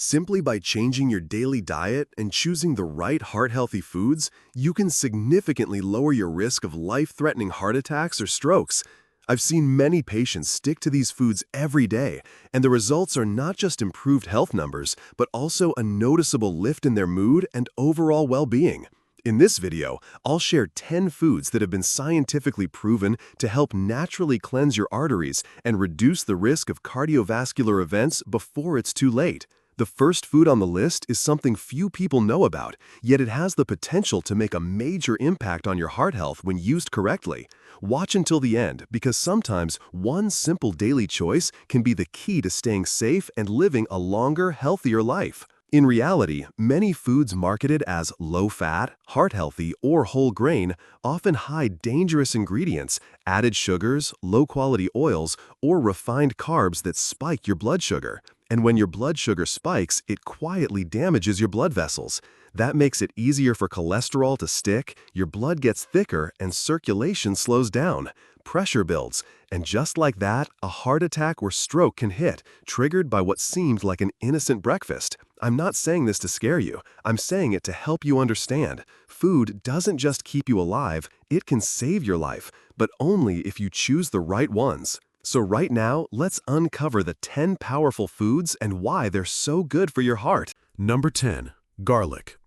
Simply by changing your daily diet and choosing the right heart-healthy foods, you can significantly lower your risk of life-threatening heart attacks or strokes. I've seen many patients stick to these foods every day, and the results are not just improved health numbers, but also a noticeable lift in their mood and overall well-being. In this video, I'll share 10 foods that have been scientifically proven to help naturally cleanse your arteries and reduce the risk of cardiovascular events before it's too late. The first food on the list is something few people know about, yet it has the potential to make a major impact on your heart health when used correctly. Watch until the end, because sometimes one simple daily choice can be the key to staying safe and living a longer, healthier life. In reality, many foods marketed as low-fat, heart-healthy, or whole grain often hide dangerous ingredients, added sugars, low-quality oils, or refined carbs that spike your blood sugar. And when your blood sugar spikes, it quietly damages your blood vessels. That makes it easier for cholesterol to stick, your blood gets thicker, and circulation slows down. Pressure builds, and just like that, a heart attack or stroke can hit, triggered by what seemed like an innocent breakfast. I'm not saying this to scare you. I'm saying it to help you understand. Food doesn't just keep you alive, it can save your life, but only if you choose the right ones. So right now, let's uncover the 10 powerful foods and why they're so good for your heart. Number 10. Garlic.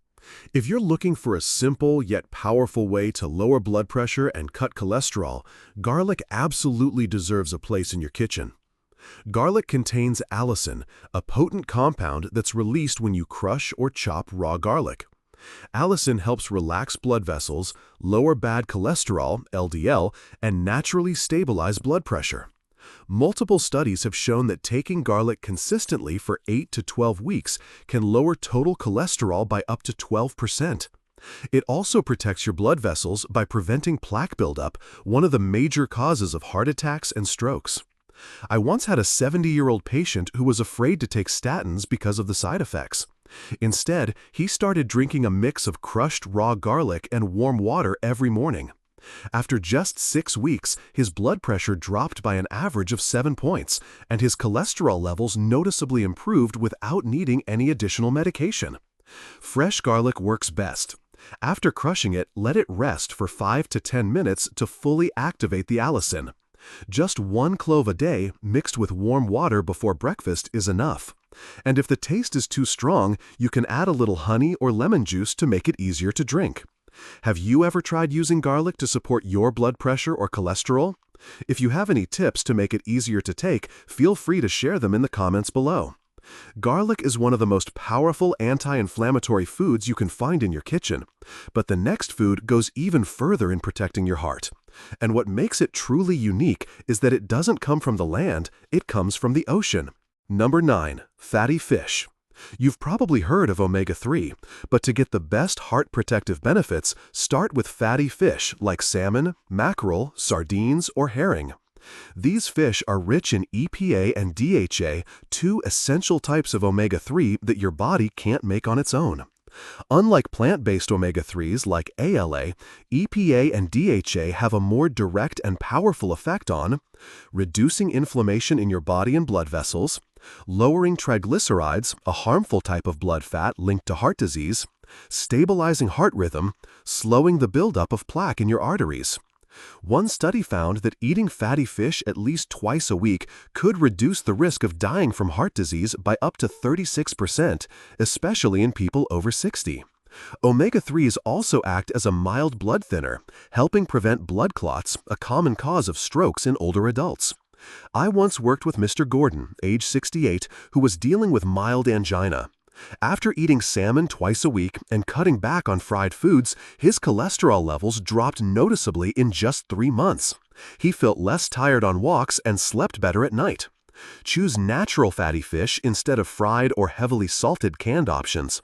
If you're looking for a simple yet powerful way to lower blood pressure and cut cholesterol, garlic absolutely deserves a place in your kitchen. Garlic contains allicin, a potent compound that's released when you crush or chop raw garlic. Allicin helps relax blood vessels, lower bad cholesterol, LDL, and naturally stabilize blood pressure. Multiple studies have shown that taking garlic consistently for 8 to 12 weeks can lower total cholesterol by up to 12%. It also protects your blood vessels by preventing plaque buildup, one of the major causes of heart attacks and strokes. I once had a 70-year-old patient who was afraid to take statins because of the side effects. Instead, he started drinking a mix of crushed raw garlic and warm water every morning. After just 6 weeks, his blood pressure dropped by an average of 7 points, and his cholesterol levels noticeably improved without needing any additional medication. Fresh garlic works best. After crushing it, let it rest for 5 to 10 minutes to fully activate the allicin. Just 1 clove a day, mixed with warm water before breakfast, is enough. And if the taste is too strong, you can add a little honey or lemon juice to make it easier to drink. Have you ever tried using garlic to support your blood pressure or cholesterol? If you have any tips to make it easier to take, feel free to share them in the comments below. Garlic is one of the most powerful anti-inflammatory foods you can find in your kitchen, but the next food goes even further in protecting your heart. And what makes it truly unique is that it doesn't come from the land, it comes from the ocean. Number 9. Fatty fish. You've probably heard of omega-3, but to get the best heart protective benefits, start with fatty fish like salmon, mackerel, sardines, or herring. These fish are rich in EPA and DHA, 2 essential types of omega-3 that your body can't make on its own. Unlike plant-based omega-3s like ALA, EPA and DHA have a more direct and powerful effect on reducing inflammation in your body and blood vessels, lowering triglycerides, a harmful type of blood fat linked to heart disease, stabilizing heart rhythm, slowing the buildup of plaque in your arteries. One study found that eating fatty fish at least twice a week could reduce the risk of dying from heart disease by up to 36%, especially in people over 60. Omega-3s also act as a mild blood thinner, helping prevent blood clots, a common cause of strokes in older adults. I once worked with Mr. Gordon, age 68, who was dealing with mild angina. After eating salmon twice a week and cutting back on fried foods, his cholesterol levels dropped noticeably in just 3 months. He felt less tired on walks and slept better at night. Choose natural fatty fish instead of fried or heavily salted canned options.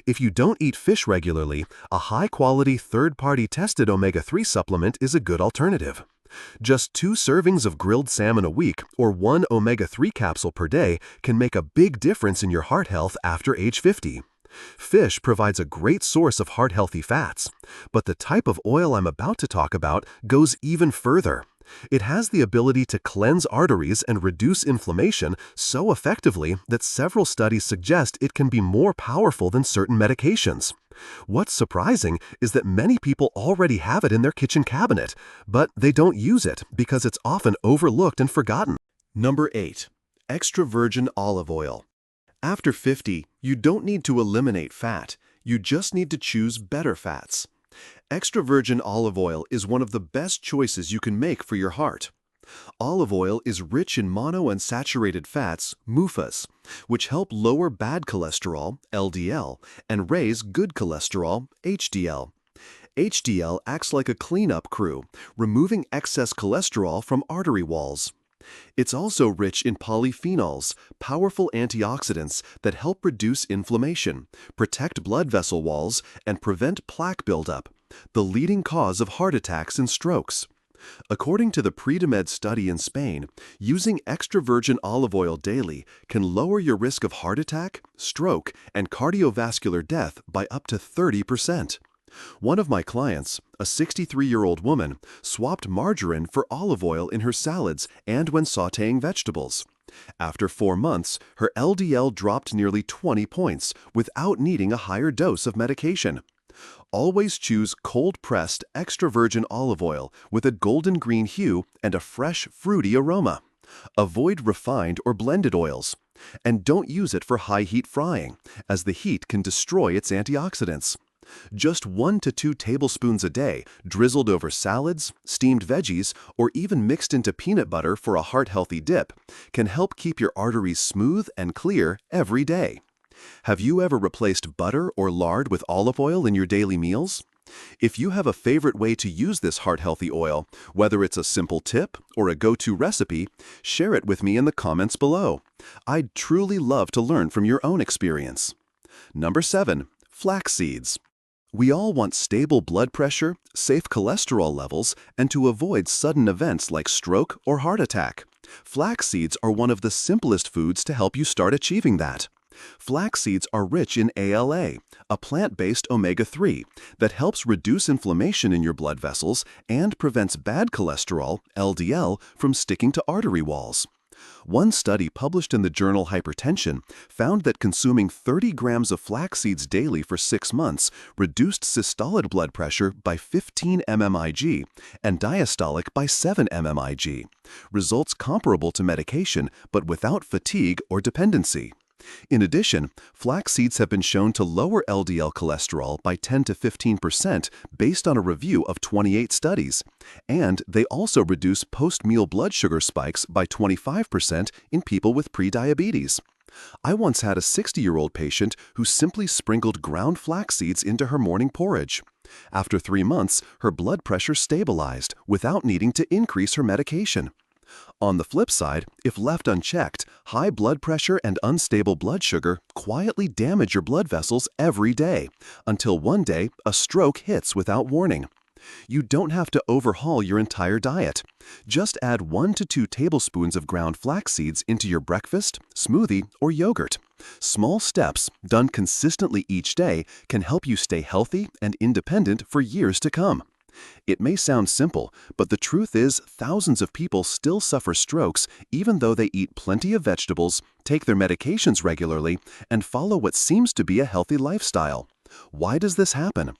If you don't eat fish regularly, a high-quality third-party tested omega-3 supplement is a good alternative. Just 2 servings of grilled salmon a week or 1 omega-3 capsule per day can make a big difference in your heart health after age 50. Fish provides a great source of heart-healthy fats, but the type of oil I'm about to talk about goes even further. It has the ability to cleanse arteries and reduce inflammation so effectively that several studies suggest it can be more powerful than certain medications. What's surprising is that many people already have it in their kitchen cabinet, but they don't use it because it's often overlooked and forgotten. Number 8. Extra virgin olive oil. After 50, you don't need to eliminate fat, you just need to choose better fats. Extra virgin olive oil is one of the best choices you can make for your heart. Olive oil is rich in monounsaturated fats, MUFAs, which help lower bad cholesterol, LDL, and raise good cholesterol, HDL. HDL acts like a cleanup crew, removing excess cholesterol from artery walls. It's also rich in polyphenols, powerful antioxidants that help reduce inflammation, protect blood vessel walls, and prevent plaque buildup, the leading cause of heart attacks and strokes. According to the Predemed study in Spain, using extra virgin olive oil daily can lower your risk of heart attack, stroke, and cardiovascular death by up to 30%. One of my clients, a 63-year-old woman, swapped margarine for olive oil in her salads and when sautéing vegetables. After 4 months, her LDL dropped nearly 20 points without needing a higher dose of medication. Always choose cold-pressed extra virgin olive oil with a golden green hue and a fresh, fruity aroma. Avoid refined or blended oils. And don't use it for high-heat frying, as the heat can destroy its antioxidants. Just 1 to 2 tablespoons a day, drizzled over salads, steamed veggies, or even mixed into peanut butter for a heart-healthy dip, can help keep your arteries smooth and clear every day. Have you ever replaced butter or lard with olive oil in your daily meals? If you have a favorite way to use this heart-healthy oil, whether it's a simple tip or a go-to recipe, share it with me in the comments below. I'd truly love to learn from your own experience. Number 7. Flax seeds. We all want stable blood pressure, safe cholesterol levels, and to avoid sudden events like stroke or heart attack. Flax seeds are one of the simplest foods to help you start achieving that. Flax seeds are rich in ALA, a plant-based omega-3 that helps reduce inflammation in your blood vessels and prevents bad cholesterol, LDL, from sticking to artery walls. One study published in the journal Hypertension found that consuming 30 grams of flax seeds daily for 6 months reduced systolic blood pressure by 15 mmIg and diastolic by 7 mmIg, results comparable to medication but without fatigue or dependency. In addition, flax seeds have been shown to lower LDL cholesterol by 10 to 15% based on a review of 28 studies, and they also reduce post-meal blood sugar spikes by 25% in people with prediabetes. I once had a 60-year-old patient who simply sprinkled ground flax seeds into her morning porridge. After 3 months, her blood pressure stabilized without needing to increase her medication. On the flip side, if left unchecked, high blood pressure and unstable blood sugar quietly damage your blood vessels every day, until one day a stroke hits without warning. You don't have to overhaul your entire diet. Just add 1 to 2 tablespoons of ground flax seeds into your breakfast, smoothie, or yogurt. Small steps, done consistently each day, can help you stay healthy and independent for years to come. It may sound simple, but the truth is thousands of people still suffer strokes even though they eat plenty of vegetables, take their medications regularly, and follow what seems to be a healthy lifestyle. Why does this happen?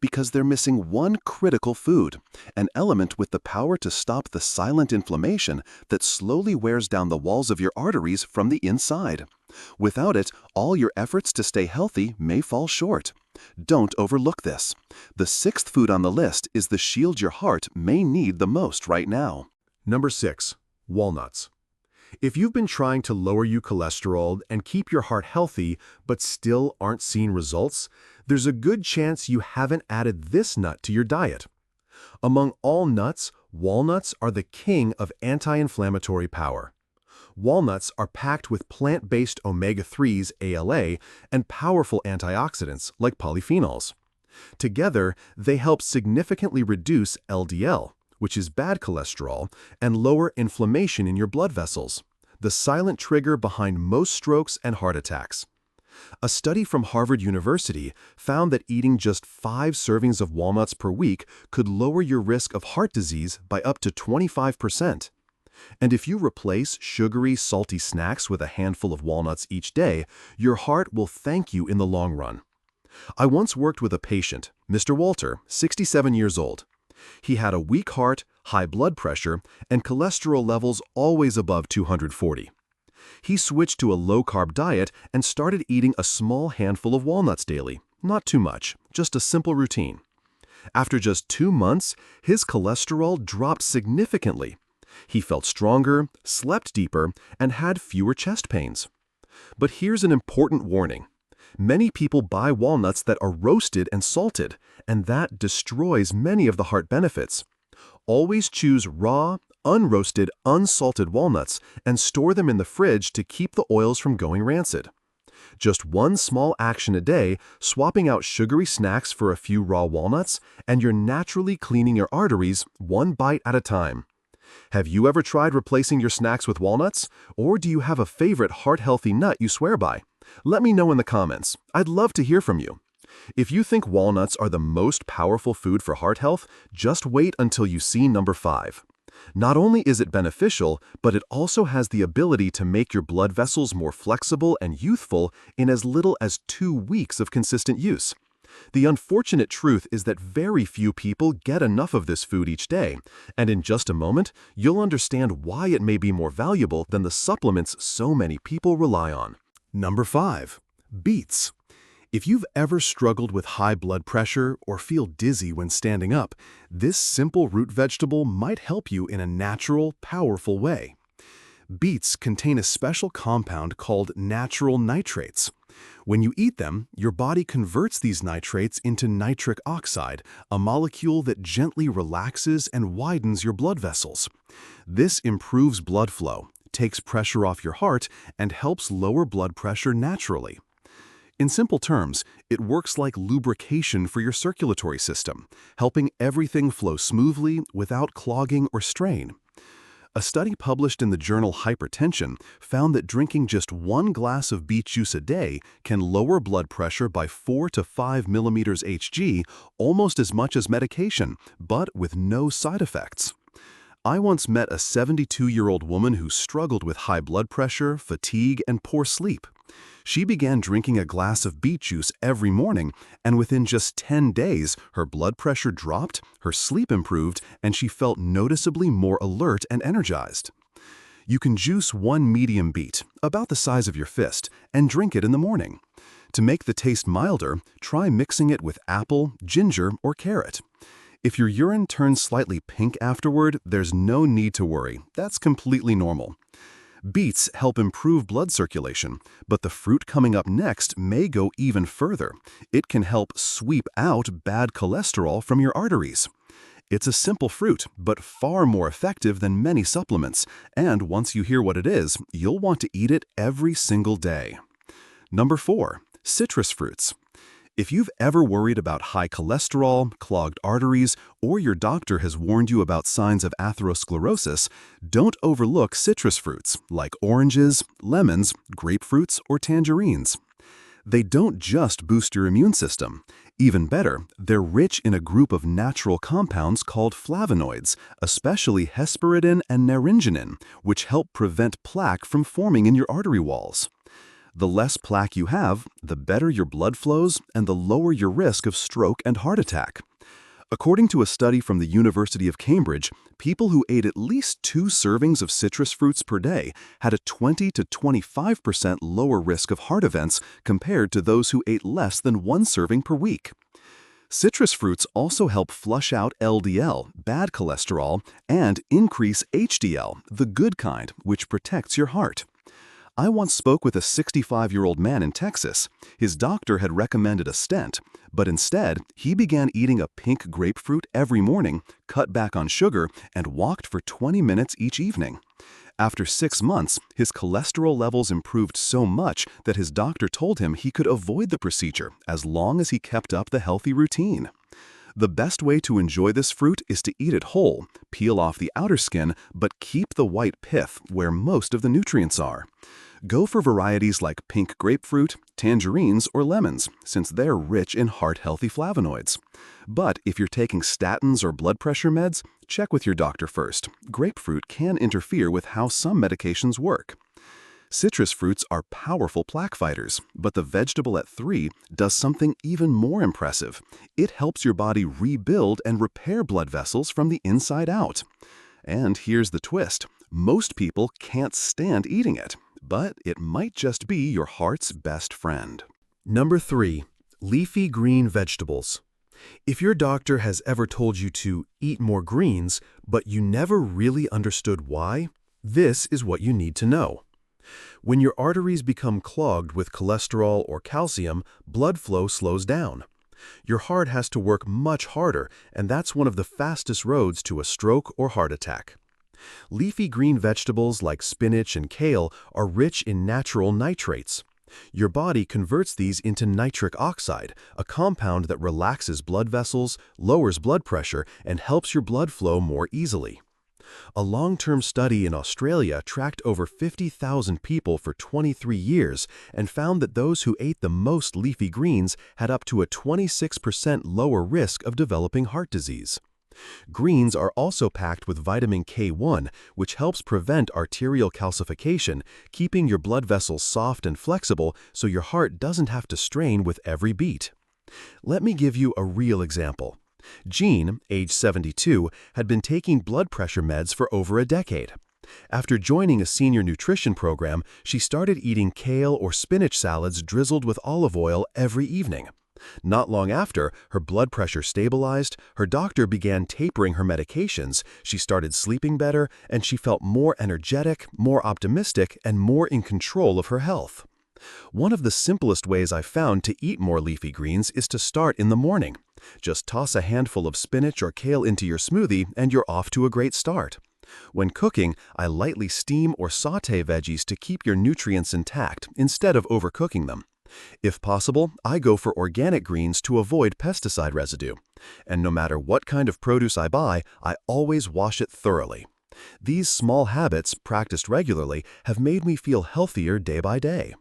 Because they're missing one critical food, an element with the power to stop the silent inflammation that slowly wears down the walls of your arteries from the inside. Without it, all your efforts to stay healthy may fall short. Don't overlook this. The 6th food on the list is the shield your heart may need the most right now. Number 6. Walnuts. If you've been trying to lower your cholesterol and keep your heart healthy but still aren't seeing results, there's a good chance you haven't added this nut to your diet. Among all nuts, walnuts are the king of anti-inflammatory power. Walnuts are packed with plant-based omega-3s, ALA, and powerful antioxidants like polyphenols. Together, they help significantly reduce LDL, which is bad cholesterol, and lower inflammation in your blood vessels, the silent trigger behind most strokes and heart attacks. A study from Harvard University found that eating just 5 servings of walnuts per week could lower your risk of heart disease by up to 25%. And if you replace sugary, salty snacks with a handful of walnuts each day, your heart will thank you in the long run. I once worked with a patient, Mr. Walter, 67 years old. He had a weak heart, high blood pressure, and cholesterol levels always above 240. He switched to a low-carb diet and started eating a small handful of walnuts daily. Not too much, just a simple routine. After just 2 months, his cholesterol dropped significantly. He felt stronger, slept deeper, and had fewer chest pains. But here's an important warning. Many people buy walnuts that are roasted and salted, and that destroys many of the heart benefits. Always choose raw, unroasted, unsalted walnuts and store them in the fridge to keep the oils from going rancid. Just one small action a day, swapping out sugary snacks for a few raw walnuts, and you're naturally cleaning your arteries one bite at a time. Have you ever tried replacing your snacks with walnuts? Or do you have a favorite heart-healthy nut you swear by? Let me know in the comments. I'd love to hear from you. If you think walnuts are the most powerful food for heart health, just wait until you see number 5. Not only is it beneficial, but it also has the ability to make your blood vessels more flexible and youthful in as little as 2 weeks of consistent use. The unfortunate truth is that very few people get enough of this food each day, and in just a moment, you'll understand why it may be more valuable than the supplements so many people rely on. Number 5. Beets. If you've ever struggled with high blood pressure or feel dizzy when standing up, this simple root vegetable might help you in a natural, powerful way. Beets contain a special compound called natural nitrates. When you eat them, your body converts these nitrates into nitric oxide, a molecule that gently relaxes and widens your blood vessels. This improves blood flow, takes pressure off your heart, and helps lower blood pressure naturally. In simple terms, it works like lubrication for your circulatory system, helping everything flow smoothly without clogging or strain. A study published in the journal Hypertension found that drinking just 1 glass of beet juice a day can lower blood pressure by 4 to 5 millimeters Hg, almost as much as medication, but with no side effects. I once met a 72-year-old woman who struggled with high blood pressure, fatigue, and poor sleep. She began drinking a glass of beet juice every morning, and within just 10 days, her blood pressure dropped, her sleep improved, and she felt noticeably more alert and energized. You can juice 1 medium beet, about the size of your fist, and drink it in the morning. To make the taste milder, try mixing it with apple, ginger, or carrot. If your urine turns slightly pink afterward, there's no need to worry. That's completely normal. Beets help improve blood circulation, but the fruit coming up next may go even further. It can help sweep out bad cholesterol from your arteries. It's a simple fruit, but far more effective than many supplements, and once you hear what it is, you'll want to eat it every single day. Number 4. Citrus fruits. If you've ever worried about high cholesterol, clogged arteries, or your doctor has warned you about signs of atherosclerosis, don't overlook citrus fruits like oranges, lemons, grapefruits, or tangerines. They don't just boost your immune system. Even better, they're rich in a group of natural compounds called flavonoids, especially hesperidin and naringenin, which help prevent plaque from forming in your artery walls. The less plaque you have, the better your blood flows and the lower your risk of stroke and heart attack. According to a study from the University of Cambridge, people who ate at least 2 servings of citrus fruits per day had a 20 to 25% lower risk of heart events compared to those who ate less than 1 serving per week. Citrus fruits also help flush out LDL, bad cholesterol, and increase HDL, the good kind, which protects your heart. I once spoke with a 65-year-old man in Texas. His doctor had recommended a stent, but instead, he began eating a pink grapefruit every morning, cut back on sugar, and walked for 20 minutes each evening. After 6 months, his cholesterol levels improved so much that his doctor told him he could avoid the procedure as long as he kept up the healthy routine. The best way to enjoy this fruit is to eat it whole, peel off the outer skin, but keep the white pith where most of the nutrients are. Go for varieties like pink grapefruit, tangerines, or lemons, since they're rich in heart-healthy flavonoids. But if you're taking statins or blood pressure meds, check with your doctor first. Grapefruit can interfere with how some medications work. Citrus fruits are powerful plaque fighters, but the vegetable at 3 does something even more impressive. It helps your body rebuild and repair blood vessels from the inside out. And here's the twist. Most people can't stand eating it, but it might just be your heart's best friend. Number 3. Leafy green vegetables. If your doctor has ever told you to eat more greens, but you never really understood why, this is what you need to know. When your arteries become clogged with cholesterol or calcium, blood flow slows down. Your heart has to work much harder, and that's one of the fastest roads to a stroke or heart attack. Leafy green vegetables like spinach and kale are rich in natural nitrates. Your body converts these into nitric oxide, a compound that relaxes blood vessels, lowers blood pressure, and helps your blood flow more easily. A long-term study in Australia tracked over 50,000 people for 23 years and found that those who ate the most leafy greens had up to a 26% lower risk of developing heart disease. Greens are also packed with vitamin K1, which helps prevent arterial calcification, keeping your blood vessels soft and flexible so your heart doesn't have to strain with every beat. Let me give you a real example. Jean, age 72, had been taking blood pressure meds for over a decade. After joining a senior nutrition program, she started eating kale or spinach salads drizzled with olive oil every evening. Not long after, her blood pressure stabilized, her doctor began tapering her medications, she started sleeping better, and she felt more energetic, more optimistic, and more in control of her health. One of the simplest ways I've found to eat more leafy greens is to start in the morning. Just toss a handful of spinach or kale into your smoothie and you're off to a great start. When cooking, I lightly steam or saute veggies to keep your nutrients intact instead of overcooking them. If possible, I go for organic greens to avoid pesticide residue. And no matter what kind of produce I buy, I always wash it thoroughly. These small habits, practiced regularly, have made me feel healthier day by day.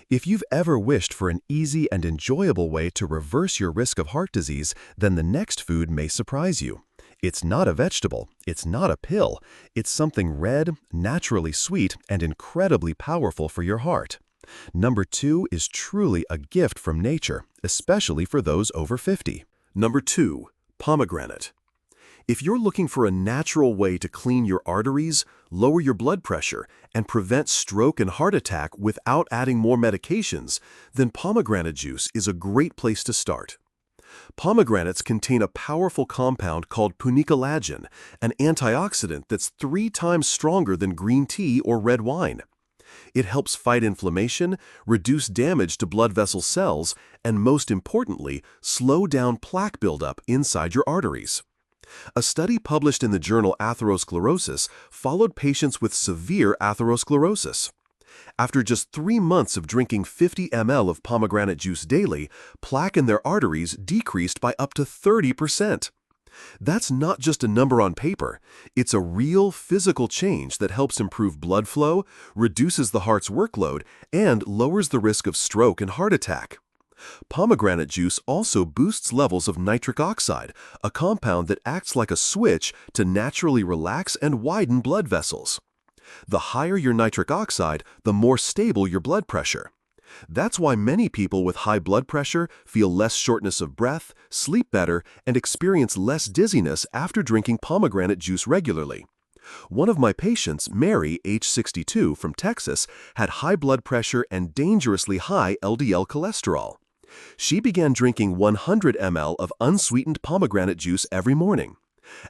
If you've ever wished for an easy and enjoyable way to reverse your risk of heart disease, then the next food may surprise you. It's not a vegetable, it's not a pill, it's something red, naturally sweet, and incredibly powerful for your heart. Number 2 is truly a gift from nature, especially for those over 50. Number 2. Pomegranate. If you're looking for a natural way to clean your arteries, lower your blood pressure, and prevent stroke and heart attack without adding more medications, then pomegranate juice is a great place to start. Pomegranates contain a powerful compound called punicalagin, an antioxidant that's 3 times stronger than green tea or red wine. It helps fight inflammation, reduce damage to blood vessel cells, and most importantly, slow down plaque buildup inside your arteries. A study published in the journal Atherosclerosis followed patients with severe atherosclerosis. After just 3 months of drinking 50 ml of pomegranate juice daily, plaque in their arteries decreased by up to 30%. That's not just a number on paper. It's a real physical change that helps improve blood flow, reduces the heart's workload, and lowers the risk of stroke and heart attack. Pomegranate juice also boosts levels of nitric oxide, a compound that acts like a switch to naturally relax and widen blood vessels. The higher your nitric oxide, the more stable your blood pressure. That's why many people with high blood pressure feel less shortness of breath, sleep better, and experience less dizziness after drinking pomegranate juice regularly. One of my patients, Mary, age 62, from Texas, had high blood pressure and dangerously high LDL cholesterol. She began drinking 100 ml of unsweetened pomegranate juice every morning.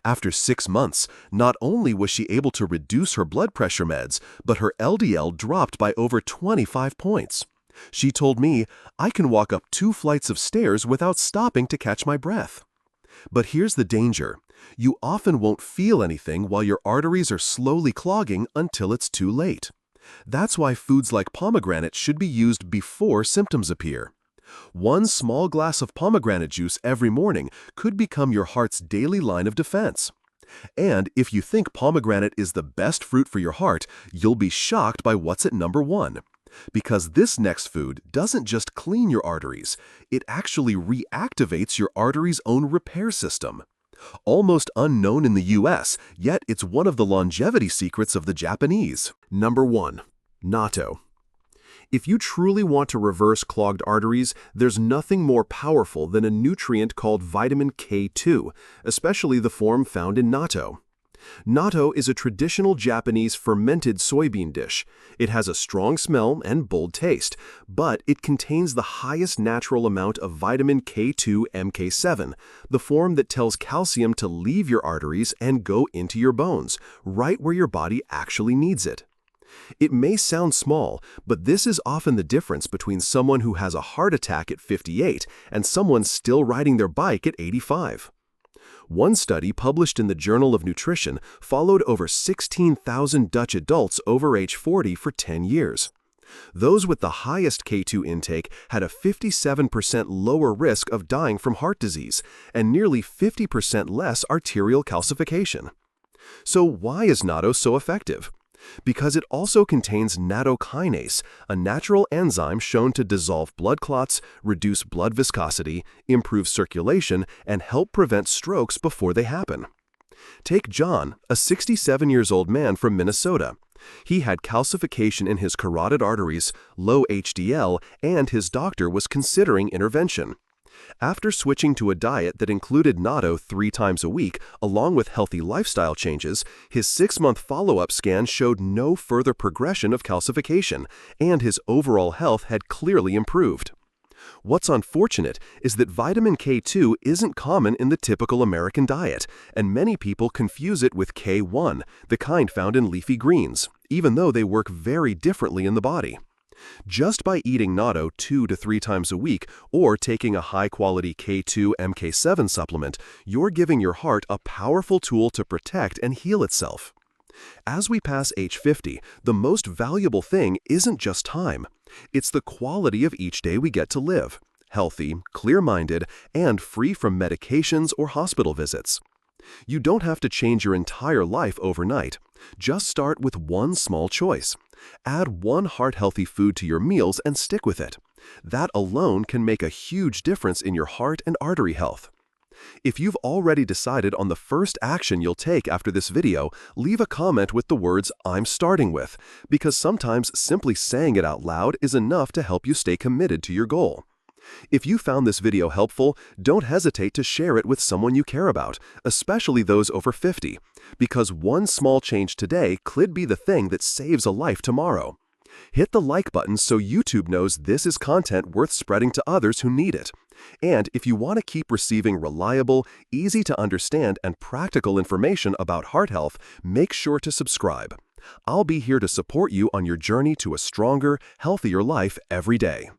After 6 months, not only was she able to reduce her blood pressure meds, but her LDL dropped by over 25 points. She told me, "I can walk up 2 flights of stairs without stopping to catch my breath." But here's the danger. You often won't feel anything while your arteries are slowly clogging until it's too late. That's why foods like pomegranate should be used before symptoms appear. 1 small glass of pomegranate juice every morning could become your heart's daily line of defense. And if you think pomegranate is the best fruit for your heart, you'll be shocked by what's at number 1. Because this next food doesn't just clean your arteries, it actually reactivates your arteries' own repair system. Almost unknown in the US, yet it's one of the longevity secrets of the Japanese. Number 1. Natto. If you truly want to reverse clogged arteries, there's nothing more powerful than a nutrient called vitamin K2, especially the form found in natto. Natto is a traditional Japanese fermented soybean dish. It has a strong smell and bold taste, but it contains the highest natural amount of vitamin K2 MK7, the form that tells calcium to leave your arteries and go into your bones, right where your body actually needs it. It may sound small, but this is often the difference between someone who has a heart attack at 58 and someone still riding their bike at 85. One study published in the Journal of Nutrition followed over 16,000 Dutch adults over age 40 for 10 years. Those with the highest K2 intake had a 57% lower risk of dying from heart disease and nearly 50% less arterial calcification. So why is natto so effective? Because it also contains nattokinase, a natural enzyme shown to dissolve blood clots, reduce blood viscosity, improve circulation, and help prevent strokes before they happen. Take John, a 67-year-old man from Minnesota. He had calcification in his carotid arteries, low HDL, and his doctor was considering intervention. After switching to a diet that included natto 3 times a week, along with healthy lifestyle changes, his 6-month follow-up scan showed no further progression of calcification, and his overall health had clearly improved. What's unfortunate is that vitamin K2 isn't common in the typical American diet, and many people confuse it with K1, the kind found in leafy greens, even though they work very differently in the body. Just by eating natto 2 to 3 times a week or taking a high-quality K2 MK7 supplement, you're giving your heart a powerful tool to protect and heal itself. As we pass age 50, the most valuable thing isn't just time. It's the quality of each day we get to live, healthy, clear-minded, and free from medications or hospital visits. You don't have to change your entire life overnight. Just start with one small choice. Add one heart-healthy food to your meals and stick with it. That alone can make a huge difference in your heart and artery health. If you've already decided on the first action you'll take after this video, leave a comment with the words "I'm starting with," because sometimes simply saying it out loud is enough to help you stay committed to your goal. If you found this video helpful, don't hesitate to share it with someone you care about, especially those over 50, because one small change today could be the thing that saves a life tomorrow. Hit the like button so YouTube knows this is content worth spreading to others who need it. And if you want to keep receiving reliable, easy to understand, and practical information about heart health, make sure to subscribe. I'll be here to support you on your journey to a stronger, healthier life every day.